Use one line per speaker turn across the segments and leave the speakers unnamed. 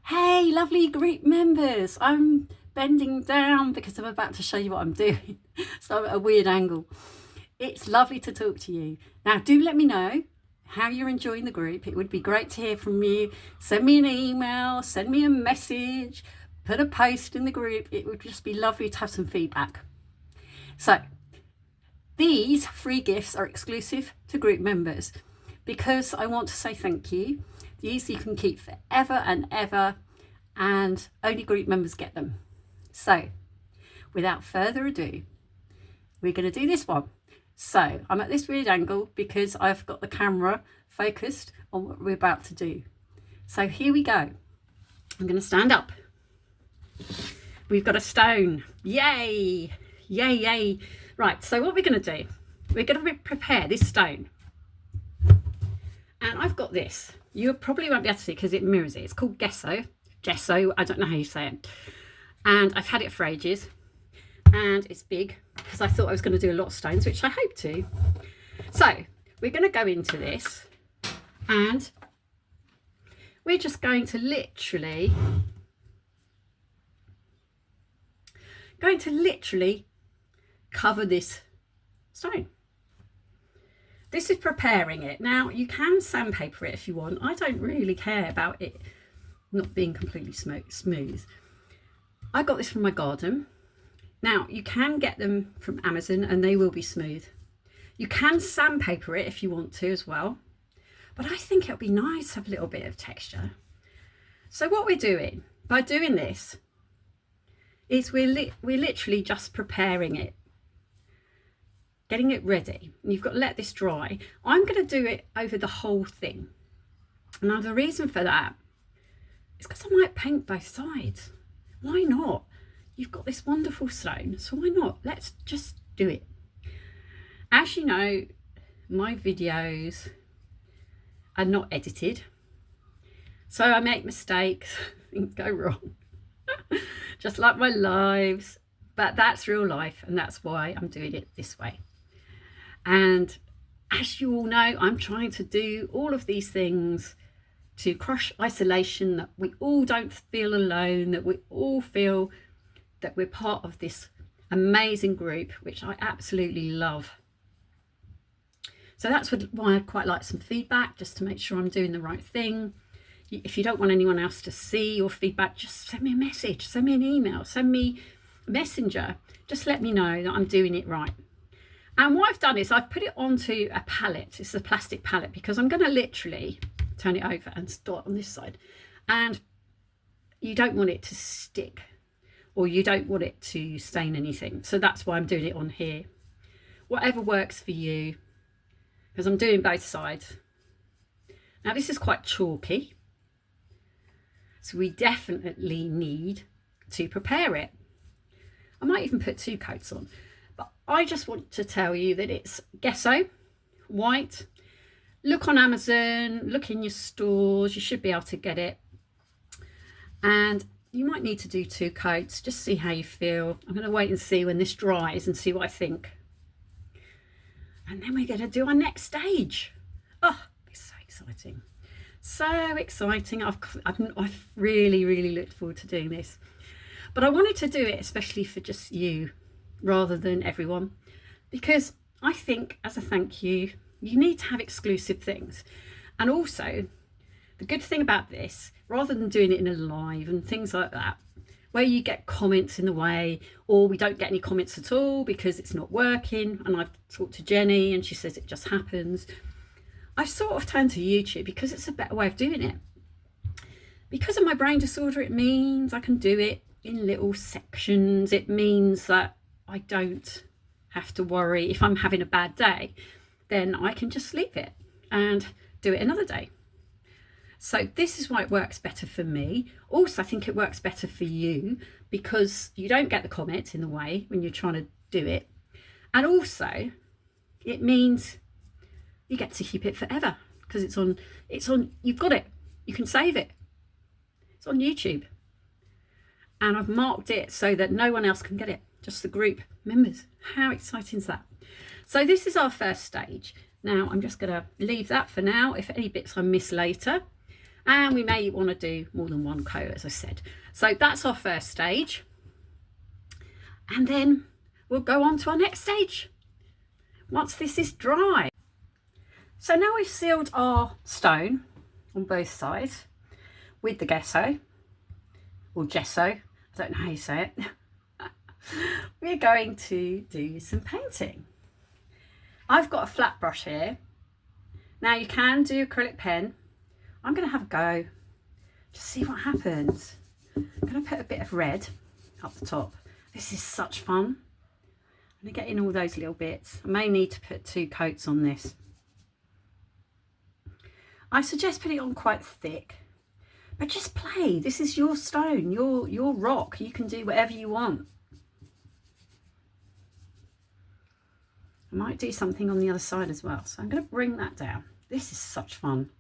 Hey, lovely group members. I'm bending down because I'm about to show you what I'm doing. So I'm at a weird angle. It's lovely to talk to you. Now, do let me know how you're enjoying the group. It would be great to hear from you. Send me an email, send me a message, put a post in the group. It would just be lovely to have some feedback. So these free gifts are exclusive to group members because I want to say thank you. These you can keep forever and ever, and only group members get them. So without further ado, we're going to do this one. So I'm at this weird angle because I've got the camera focused on what we're about to do. So here we go. I'm going to stand up. We've got a stone. Yay! Yay, yay. Right, so what we're going to do, we're going to prepare this stone. And I've got this. You probably won't be able to see it because it mirrors it. It's called gesso. Gesso, I don't know how you say it. And I've had it for ages. And it's big because I thought I was going to do a lot of stones, which I hope to. So we're going to go into this and we're just going to literally cover this stone. This is preparing it. Now you can sandpaper it if you want. I don't really care about it not being completely smooth. I got this from my garden. Now you can get them from Amazon and they will be smooth. You can sandpaper it if you want to as well, but I think it'll be nice to have a little bit of texture. So what we're doing by doing this is we're literally just preparing it, getting it ready. And you've got to let this dry. I'm going to do it over the whole thing. Now the reason for that is because I might paint both sides. Why not? You've got this wonderful stone, so why not? Let's just do it. As you know, my videos are not edited, so I make mistakes, things go wrong, just like my lives, but that's real life, and that's why I'm doing it this way. And as you all know, I'm trying to do all of these things to crush isolation, that we all don't feel alone, that we all feel that we're part of this amazing group, which I absolutely love. So that's why I'd quite like some feedback, just to make sure I'm doing the right thing. If you don't want anyone else to see your feedback, just send me a message, send me an email, send me a messenger. Just let me know that I'm doing it right. And what I've done is I've put it onto a palette. It's a plastic palette because I'm going to literally turn it over and start on this side. And you don't want it to stick, or you don't want it to stain anything. So that's why I'm doing it on here. Whatever works for you, because I'm doing both sides. Now this is quite chalky, so we definitely need to prepare it. I might even put 2 coats on, but I just want to tell you that it's gesso, white. Look on Amazon, look in your stores, you should be able to get it. And you might need to do 2 coats, just see how you feel. I'm going to wait and see when this dries and see what I think. And then we're going to do our next stage. Oh, it's so exciting. So exciting. I've really looked forward to doing this. But I wanted to do it especially for just you rather than everyone, because I think as a thank you, you need to have exclusive things. And also, the good thing about this, rather than doing it in a live and things like that, where you get comments in the way, or we don't get any comments at all because it's not working, and I've talked to Jenny and she says it just happens, I've sort of turned to YouTube because it's a better way of doing it. Because of my brain disorder, it means I can do it in little sections. It means that I don't have to worry if I'm having a bad day, then I can just leave it and do it another day. So this is why it works better for me. Also, I think it works better for you because you don't get the comments in the way when you're trying to do it. And also, it means you get to keep it forever because it's on, you've got it. You can save it. It's on YouTube. And I've marked it so that no one else can get it, just the group members. How exciting is that? So this is our first stage. Now I'm just going to leave that for now. If any bits I miss later, And we may want to do more than one coat, as I said. So that's our first stage. And then we'll go on to our next stage once this is dry. So now we've sealed our stone on both sides with the gesso, or gesso, I don't know how you say it. We're going to do some painting. I've got a flat brush here. Now you can do acrylic pen. I'm going to have a go, just see what happens. I'm going to put a bit of red up the top. This is such fun. I'm going to get in all those little bits. I may need to put 2 coats on this. I suggest putting it on quite thick, but just play. This is your stone, your rock. You can do whatever you want. I might do something on the other side as well. So I'm going to bring that down. This is such fun.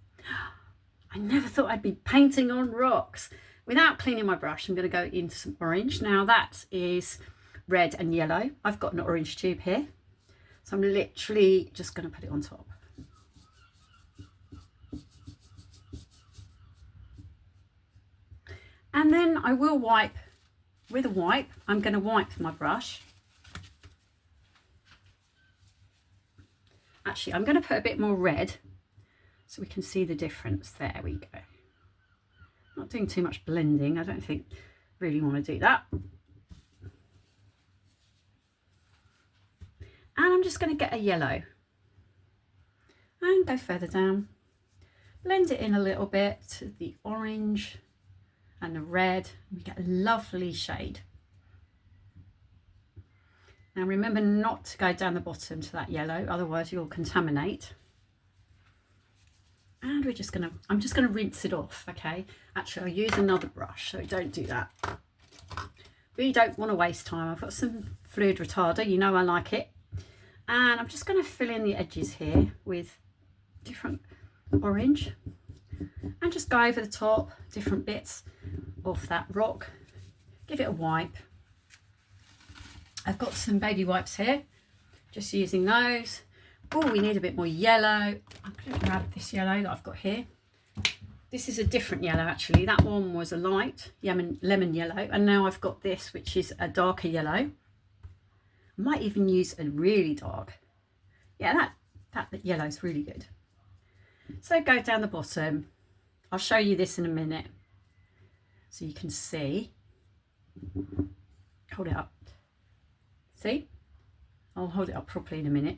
I never thought I'd be painting on rocks. Without cleaning my brush, I'm going to go into some orange. Now that is red and yellow. I've got an orange tube here. So I'm literally just going to put it on top. And then I will wipe with a wipe. I'm going to wipe my brush. Actually, I'm going to put a bit more red so we can see the difference. There we go. Not doing too much blending. I don't think really want to do that. And I'm just going to get a yellow and go further down. Blend it in a little bit to the orange and the red. We get a lovely shade. Now remember not to go down the bottom to that yellow, otherwise you'll contaminate. And I'm just gonna rinse it off, okay? Actually, I'll use another brush, so don't do that. We don't want to waste time. I've got some fluid retarder, you know I like it. And I'm just gonna fill in the edges here with different orange and just go over the top, different bits of that rock. Give it a wipe. I've got some baby wipes here, just using those. Oh, we need a bit more yellow. I'm going to grab this yellow that I've got here. This is a different yellow actually. That one was a light lemon yellow, and now I've got this, which is a darker yellow. I might even use a really dark. Yeah, that yellow is really good. So go down the bottom. I'll show you this in a minute so you can see. Hold it up. See? I'll hold it up properly in a minute.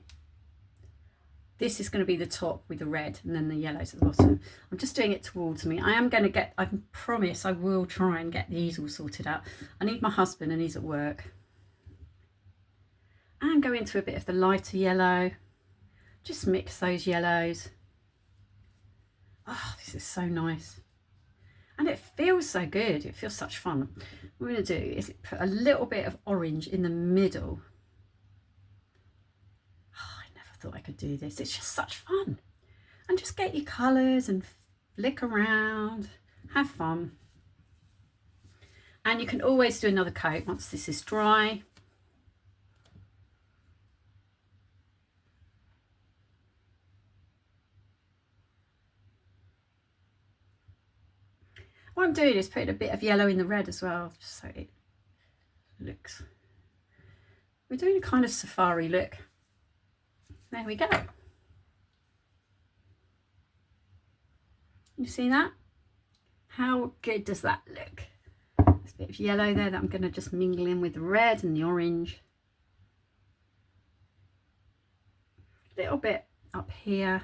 This is going to be the top with the red and then the yellows at the bottom. I'm just doing it towards me. I promise I will try and get these all sorted out. I need my husband and he's at work. And go into a bit of the lighter yellow. Just mix those yellows. Oh, this is so nice. And it feels so good. It feels such fun. What we're going to do is put a little bit of orange in the middle. Oh, I never thought I could do this. It's just such fun. And just get your colours and flick around. Have fun. And you can always do another coat once this is dry. What I'm doing is putting a bit of yellow in the red as well, just so it looks. We're doing a kind of safari look. There we go. You see that? How good does that look? There's a bit of yellow there that I'm going to just mingle in with the red and the orange. A little bit up here.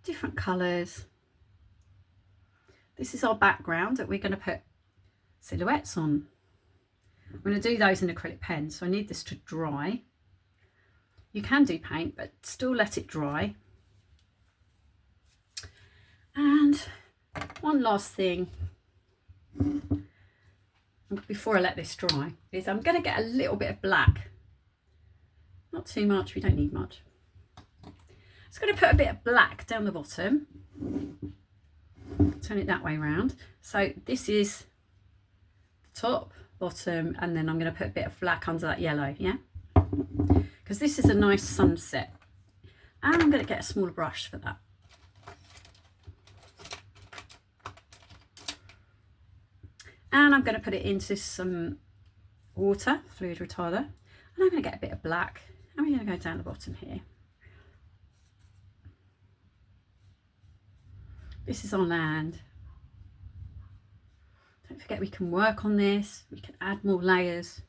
Different colours. This is our background that we're going to put silhouettes on. I'm going to do those in acrylic pen, so I need this to dry. You can do paint, but still let it dry. And one last thing before I let this dry is I'm going to get a little bit of black. Not too much, we don't need much. Just going to put a bit of black down the bottom. Turn it that way around. So this is the top, bottom, and then I'm going to put a bit of black under that yellow, yeah? Because this is a nice sunset. And I'm going to get a smaller brush for that. And I'm going to put it into some water, fluid retarder, and I'm going to get a bit of black, and we're going to go down the bottom here. This is our land. Don't forget we can work on this, we can add more layers.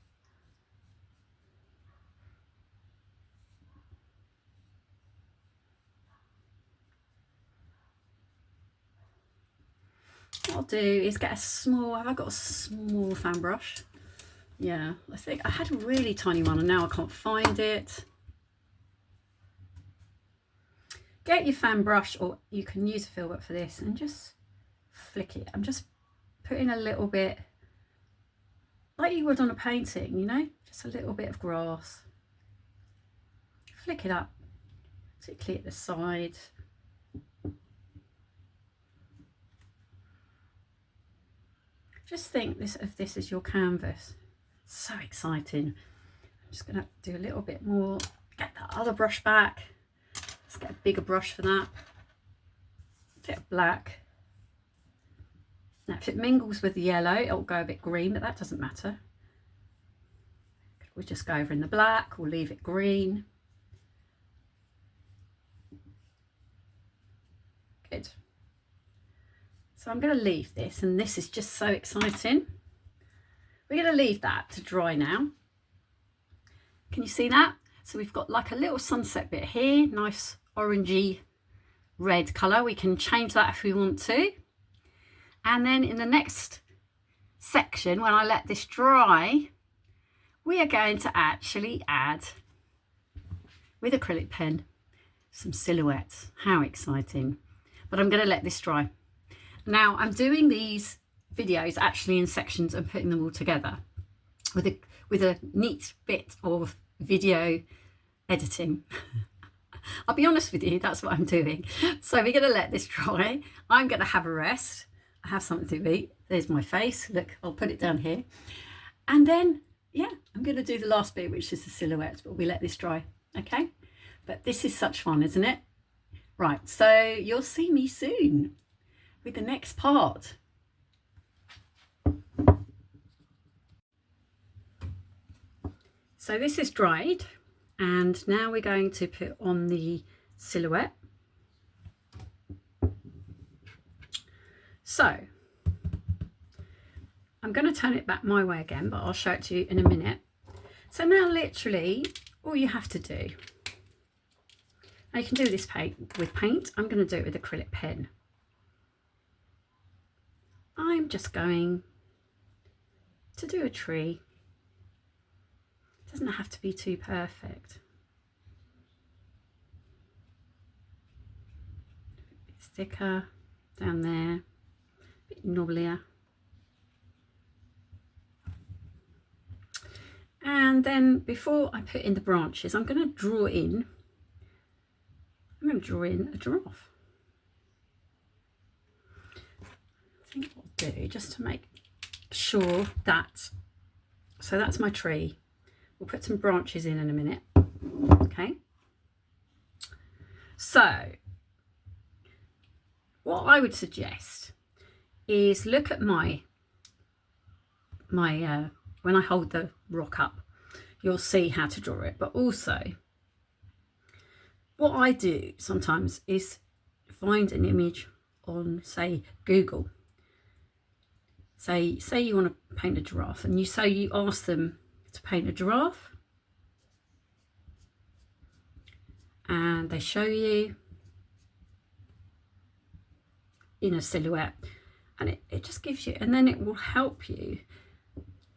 What I'll do is get a small, have I got a small fan brush? Yeah, I think I had a really tiny one and now I can't find it. Get your fan brush, or you can use a filbert for this, and just flick it. I'm just putting a little bit, like you would on a painting, you know, just a little bit of grass. Flick it up, particularly at the side. Just think of this as your canvas. So exciting. I'm just going to do a little bit more, get that other brush back. Let's get a bigger brush for that. Bit of black. Now if it mingles with the yellow, it'll go a bit green, but that doesn't matter. We'll just go over in the black, we'll leave it green. Good. So I'm going to leave this, and this is just so exciting. We're going to leave that to dry now. Can you see that? So we've got like a little sunset bit here, nice orangey red colour. We can change that if we want to. And then in the next section, when I let this dry, we are going to actually add, with acrylic pen, some silhouettes. How exciting. But I'm going to let this dry. Now I'm doing these videos actually in sections and putting them all together with a neat bit of video editing. I'll be honest with you, that's what I'm doing. So we're going to let this dry. I'm going to have a rest. I have something to eat. There's my face. Look, I'll put it down here. And then, yeah, I'm going to do the last bit, which is the silhouette, but we let this dry. Okay. But this is such fun, isn't it? Right. So you'll see me soon with the next part. So this is dried, and now we're going to put on the silhouette. So I'm going to turn it back my way again, but I'll show it to you in a minute. So now literally all you have to do, now you can do this with paint. I'm going to do it with acrylic pen. I'm just going to do a tree. It doesn't have to be too perfect. A bit thicker down there, a bit knobblier. And then before I put in the branches, I'm going to draw in a giraffe. I think what I'll do, just to make sure that, so that's my tree. We'll put some branches in a minute. Okay. So what I would suggest is look at my when I hold the rock up, you'll see how to draw it. But also what I do sometimes is find an image on, say, Google. Say you want to paint a giraffe, and you ask them to paint a giraffe, and they show you in a silhouette, and it just gives you, and then it will help you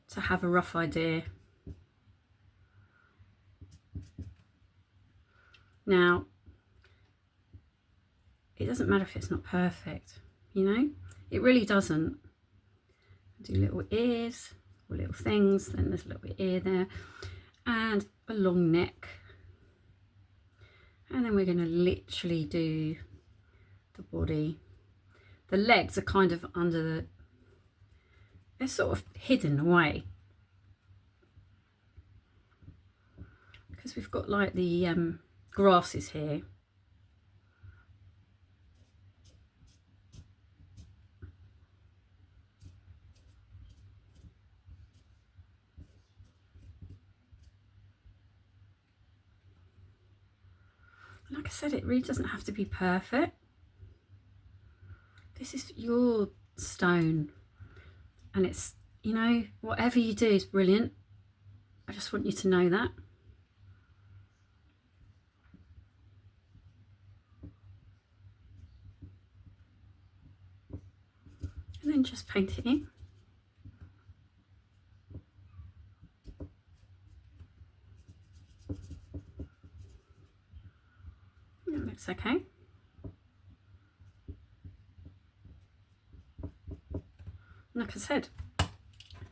to have a rough idea. Now it doesn't matter if it's not perfect, you know, it really doesn't. Do little ears or little things, then there's a little bit of ear there, and a long neck, and then we're going to literally do the body. The legs are kind of under the, they're sort of hidden away because we've got like the grasses here. Like I said, it really doesn't have to be perfect. This is your stone, and it's, you know, whatever you do is brilliant. I just want you to know that. And then just paint it in. That looks okay. Like I said,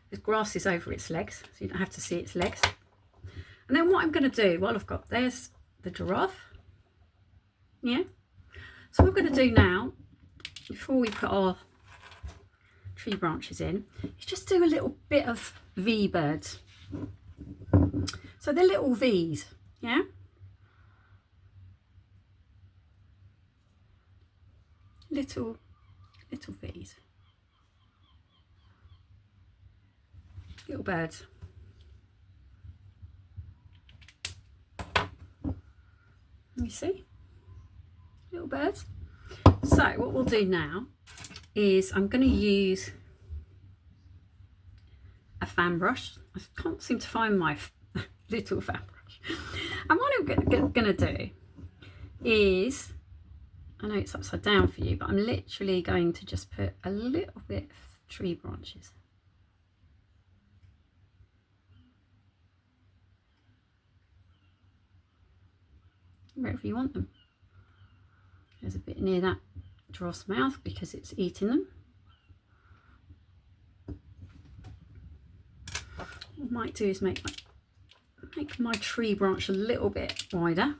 the grass is over its legs, so you don't have to see its legs. And then what I'm going to do, I've got, there's the giraffe. Yeah. So what I'm going to do now, before we put our tree branches in, is just do a little bit of V birds. So they're little V's, yeah. Little V's. Little birds. You see? Little birds. So what we'll do now is I'm going to use a fan brush. I can't seem to find my little fan brush. And what I'm going to do is, I know it's upside down for you, but I'm literally going to just put a little bit of tree branches. Wherever you want them. There's a bit near that giraffe's mouth because it's eating them. What I might do is make my tree branch a little bit wider.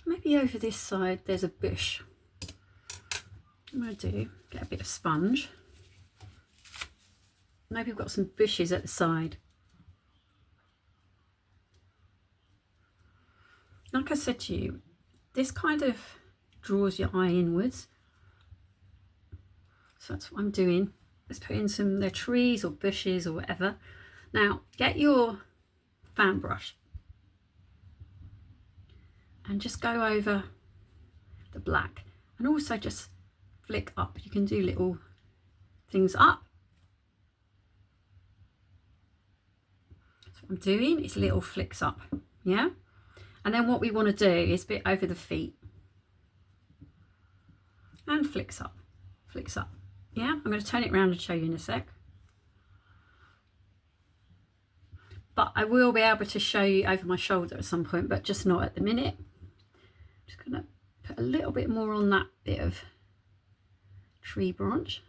Maybe over this side there's a bush. What I'm going to do, get a bit of sponge. Maybe we've got some bushes at the side. Like I said to you, this kind of draws your eye inwards. So that's what I'm doing. Let's put in some their trees or bushes or whatever. Now get your fan brush and just go over the black, and also just flick up. You can do little things up. I'm doing is little flicks up, yeah. And then what we want to do is bit over the feet and flicks up, yeah. I'm going to turn it around and show you in a sec, but I will be able to show you over my shoulder at some point, but just not at the minute. Just going to put a little bit more on that bit of tree branch.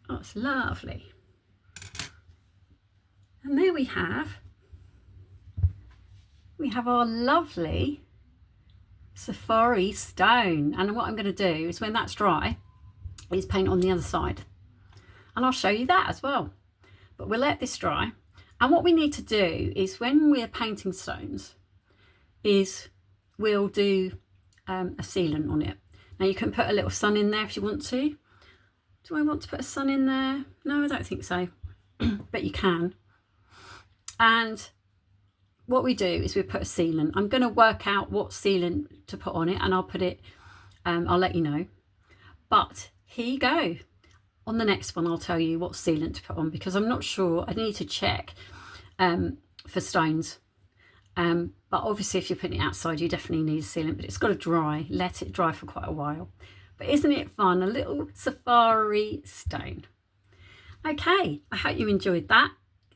Oh, it's lovely. And there we have our lovely safari stone. And what I'm going to do is, when that's dry, is paint on the other side. And I'll show you that as well. But we'll let this dry. And what we need to do is, when we're painting stones, is we'll do a sealant on it. Now you can put a little sun in there if you want to. Do I want to put a sun in there? No, I don't think so, but you can. And what we do is we put a sealant. I'm going to work out what sealant to put on it, and I'll put it, I'll let you know. But here you go. On the next one, I'll tell you what sealant to put on, because I'm not sure. I need to check for stones. But obviously if you're putting it outside, you definitely need a sealant, but it's got to dry. Let it dry for quite a while. But isn't it fun? A little safari stone. Okay, I hope you enjoyed that.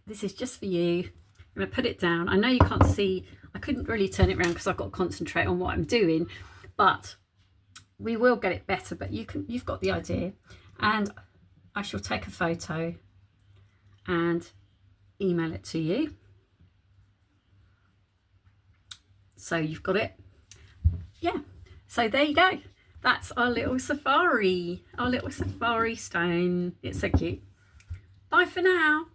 This is just for you. I'm going to put it down. I know you can't see. I couldn't really turn it around because I've got to concentrate on what I'm doing. But we will get it better. But you've got the idea. And I shall take a photo and email it to you. So you've got it. Yeah. So there you go. That's our little safari stone. It's so cute. Bye for now.